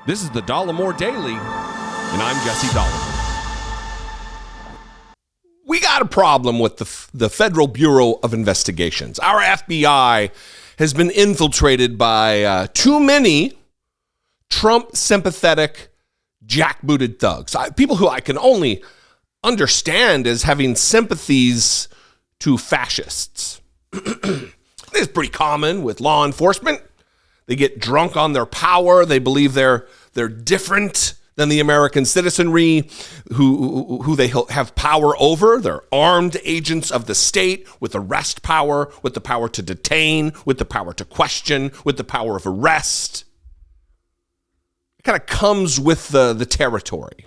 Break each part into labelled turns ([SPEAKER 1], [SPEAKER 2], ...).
[SPEAKER 1] This is the Dollemore Daily, and I'm Jesse Dollemore. We got a problem with the Federal Bureau of Investigations. Our FBI has been infiltrated by too many Trump-sympathetic, jackbooted thugs. People who I can only understand as having sympathies to fascists. It's pretty common with law enforcement. They get drunk on their power. They believe they're different than the American citizenry who they have power over. They're armed agents of the state with arrest power, with the power to detain, with the power to question, with the power of arrest. It kind of comes with the territory.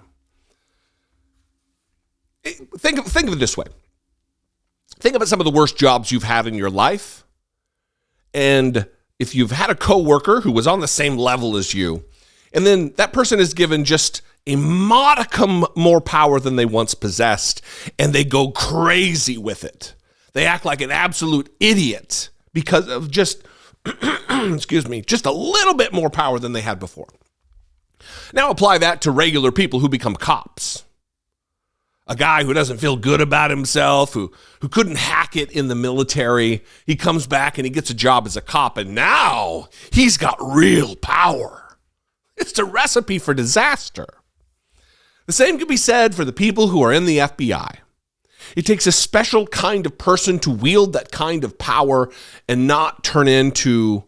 [SPEAKER 1] Think of it this way. Think about some of the worst jobs you've had in your life. And if you've had a coworker who was on the same level as you, and then that person is given just a modicum more power than they once possessed, and they go crazy with it. They act like an absolute idiot because of just, just a little bit more power than they had before. Now apply that to regular people who become cops. A guy who doesn't feel good about himself, who couldn't hack it in the military. He comes back and he gets a job as a cop, and now he's got real power. It's a recipe for disaster. The same can be said for the people who are in the FBI. It takes a special kind of person to wield that kind of power and not turn into.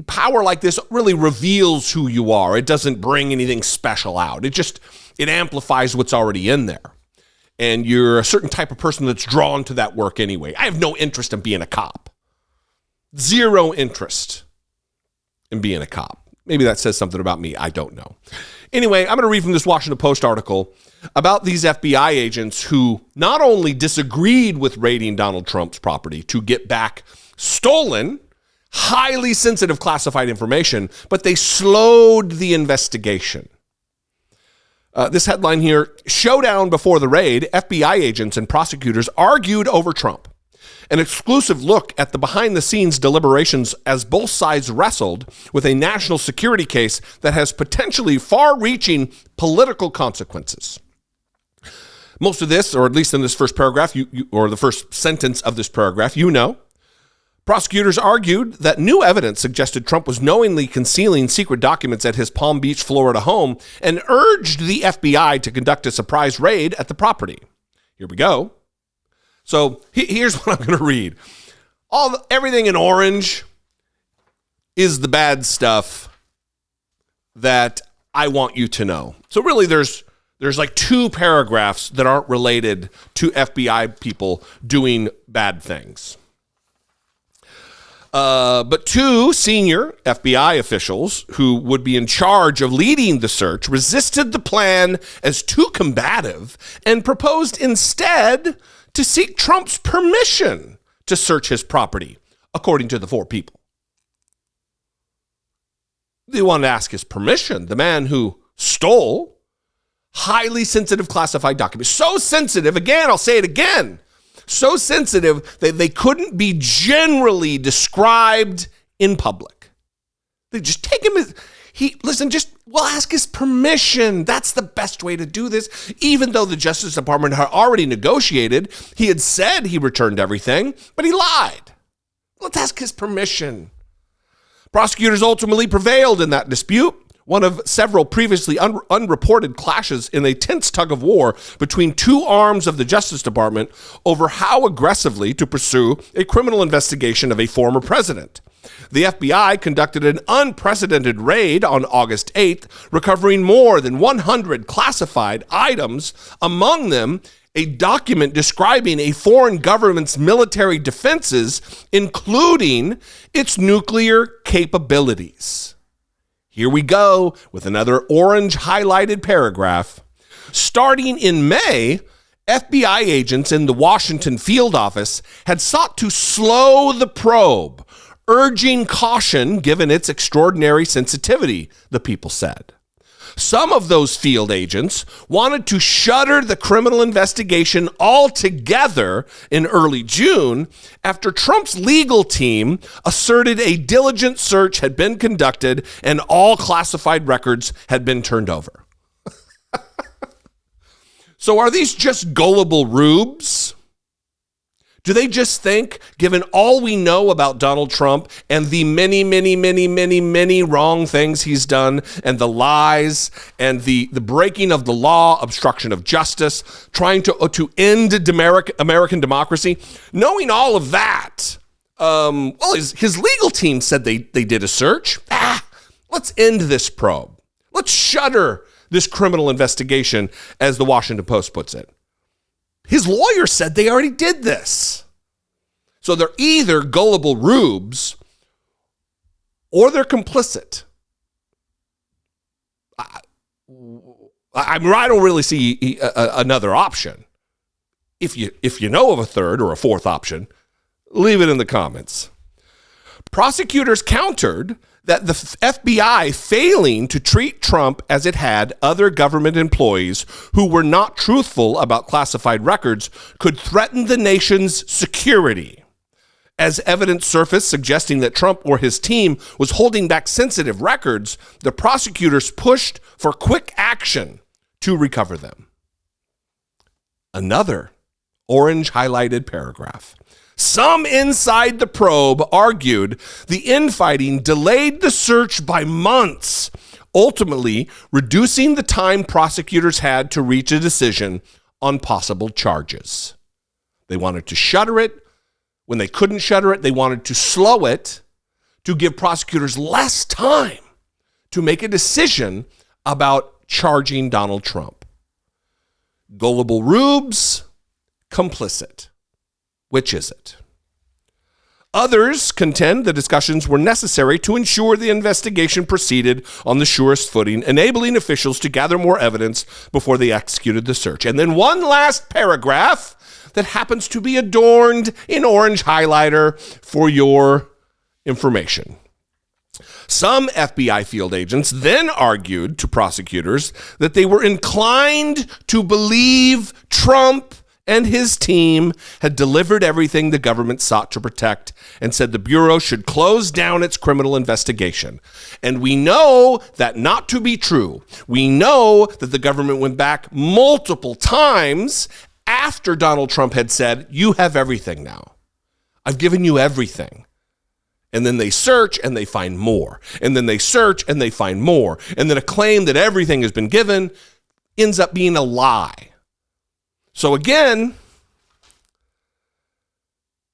[SPEAKER 1] Power like this really reveals who you are. It doesn't bring anything special out. It amplifies what's already in there. And you're a certain type of person that's drawn to that work anyway. I have no interest in being a cop. Zero interest in being a cop. Maybe that says something about me. I don't know. Anyway, I'm going to read from this Washington Post article about these FBI agents who not only disagreed with raiding Donald Trump's property to get back stolen, highly sensitive classified information, but they slowed the investigation. This headline here, showdown before the raid, FBI agents and prosecutors argued over Trump. An exclusive look at the behind-the-scenes deliberations as both sides wrestled with a national security case that has potentially far-reaching political consequences. Most of this, or at least in this first paragraph, or the first sentence of this paragraph, prosecutors argued that new evidence suggested Trump was knowingly concealing secret documents at his Palm Beach, Florida home and urged the FBI to conduct a surprise raid at the property. Here we go. So here's what I'm going to read. Everything in orange is the bad stuff that I want you to know. So really there's like two paragraphs that aren't related to FBI people doing bad things. But two senior FBI officials who would be in charge of leading the search resisted the plan as too combative and proposed instead to seek Trump's permission to search his property, according to the four people. They wanted to ask his permission, the man who stole highly sensitive classified documents. So sensitive, again, I'll say it again, so sensitive that they couldn't be generally described in public. They just take him as, we'll ask his permission. That's the best way to do this. Even though the Justice Department had already negotiated, he had said he returned everything, but he lied. Let's ask his permission. Prosecutors ultimately prevailed in that dispute, one of several previously unreported clashes in a tense tug of war between two arms of the Justice Department over how aggressively to pursue a criminal investigation of a former president. The FBI conducted an unprecedented raid on August 8th, recovering more than 100 classified items, among them a document describing a foreign government's military defenses, including its nuclear capabilities. Here we go with another orange highlighted paragraph. Starting in May, FBI agents in the Washington field office had sought to slow the probe, urging caution given its extraordinary sensitivity, the people said. Some of those field agents wanted to shutter the criminal investigation altogether in early June after Trump's legal team asserted a diligent search had been conducted and all classified records had been turned over. So are these just gullible rubes? Do they just think, given all we know about Donald Trump and the many wrong things he's done and the lies and the breaking of the law, obstruction of justice, trying to end American democracy, knowing all of that, his legal team said they did a search. Let's end this probe. Let's shutter this criminal investigation, as the Washington Post puts it. His lawyer said they already did this. So they're either gullible rubes or they're complicit. I don't really see another option. If you know of a third or a fourth option, leave it in the comments. Prosecutors countered that the FBI failing to treat Trump as it had other government employees who were not truthful about classified records could threaten the nation's security. As evidence surfaced suggesting that Trump or his team was holding back sensitive records, the prosecutors pushed for quick action to recover them. Another orange highlighted paragraph. Some inside the probe argued the infighting delayed the search by months, ultimately reducing the time prosecutors had to reach a decision on possible charges. They wanted to shutter it. When they couldn't shutter it, they wanted to slow it to give prosecutors less time to make a decision about charging Donald Trump. Gullible rubes, complicit. Which is it? Others contend the discussions were necessary to ensure the investigation proceeded on the surest footing, enabling officials to gather more evidence before they executed the search. And then one last paragraph that happens to be adorned in orange highlighter for your information. Some FBI field agents then argued to prosecutors that they were inclined to believe Trump and his team had delivered everything the government sought to protect and said the Bureau should close down its criminal investigation. And we know that not to be true. We know that the government went back multiple times after Donald Trump had said, you have everything now. I've given you everything. And then they search and they find more. And then they search and they find more. And then a claim that everything has been given ends up being a lie. So again,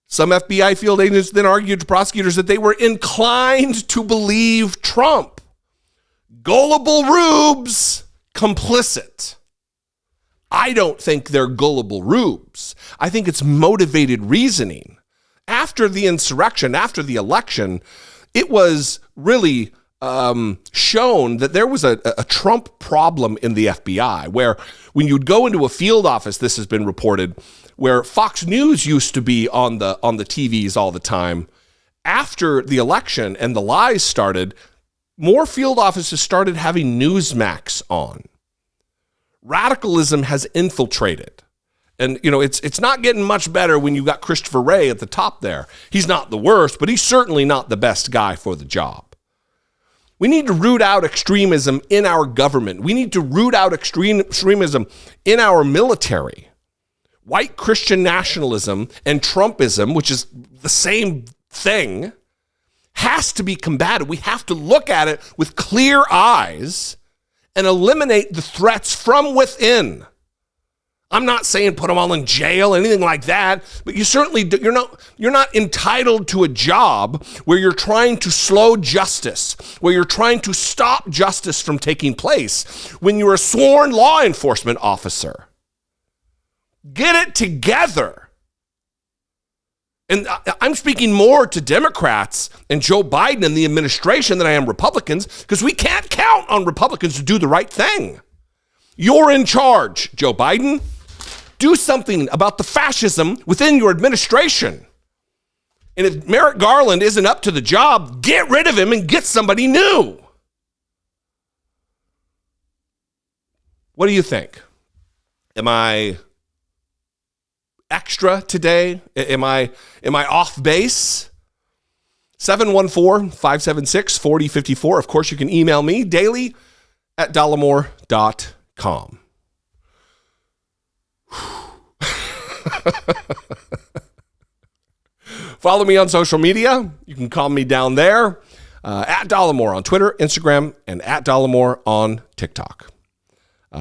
[SPEAKER 1] some FBI field agents then argued to prosecutors that they were inclined to believe Trump. Gullible rubes, complicit. I don't think they're gullible rubes. I think it's motivated reasoning. After the insurrection, after the election, it was really shown that there was a Trump problem in the FBI, where when you'd go into a field office, this has been reported, where Fox News used to be on the TVs all the time. After the election and the lies started, more field offices started having Newsmax on. Radicalism has infiltrated. And, you know, it's not getting much better when you've got Christopher Wray at the top there. He's not the worst, but he's certainly not the best guy for the job. We need to root out extremism in our government. We need to root out extremism in our military. White Christian nationalism and Trumpism, which is the same thing, has to be combated. We have to look at it with clear eyes and eliminate the threats from within. I'm not saying put them all in jail, anything like that, but you certainly you're not entitled to a job where you're trying to slow justice, where you're trying to stop justice from taking place when you're a sworn law enforcement officer. Get it together. And I'm speaking more to Democrats and Joe Biden and the administration than I am Republicans, because we can't count on Republicans to do the right thing. You're in charge, Joe Biden. Do something about the fascism within your administration. And if Merrick Garland isn't up to the job, get rid of him and get somebody new. What do you think? Am I extra today? Am I off base? 714-576-4054. Of course, you can email me daily at dollemore.com. Follow me on social media. You can call me down there at Dollemore on Twitter, Instagram, and at Dollemore on TikTok.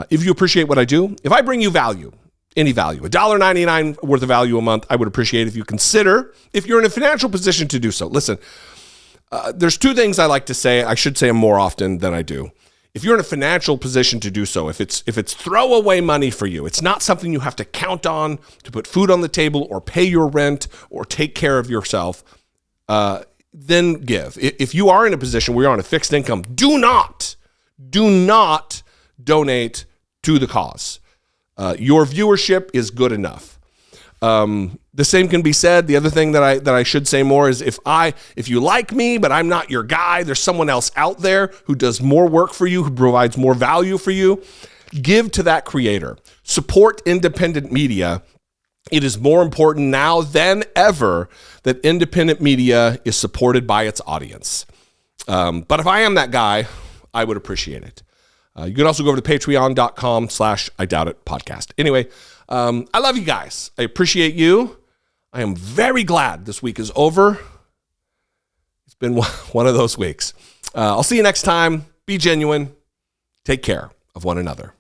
[SPEAKER 1] If you appreciate what I do, if I bring you value, any value, $1.99 worth of value a month, I would appreciate if you consider, if you're in a financial position to do so. Listen, there's two things I like to say. I should say them more often than I do. If you're in a financial position to do so, if it's throwaway money for you, it's not something you have to count on to put food on the table or pay your rent or take care of yourself, then give. If you are in a position where you're on a fixed income, do not donate to the cause. Your viewership is good enough. The same can be said. The other thing that I should say more is if you like me, but I'm not your guy, there's someone else out there who does more work for you, who provides more value for you, give to that creator. Support independent media. It is more important now than ever that independent media is supported by its audience. But if I am that guy, I would appreciate it. You can also go over to patreon.com/IDoubtIt podcast. Anyway, I love you guys. I appreciate you. I am very glad this week is over. It's been one of those weeks. I'll see you next time. Be genuine. Take care of one another.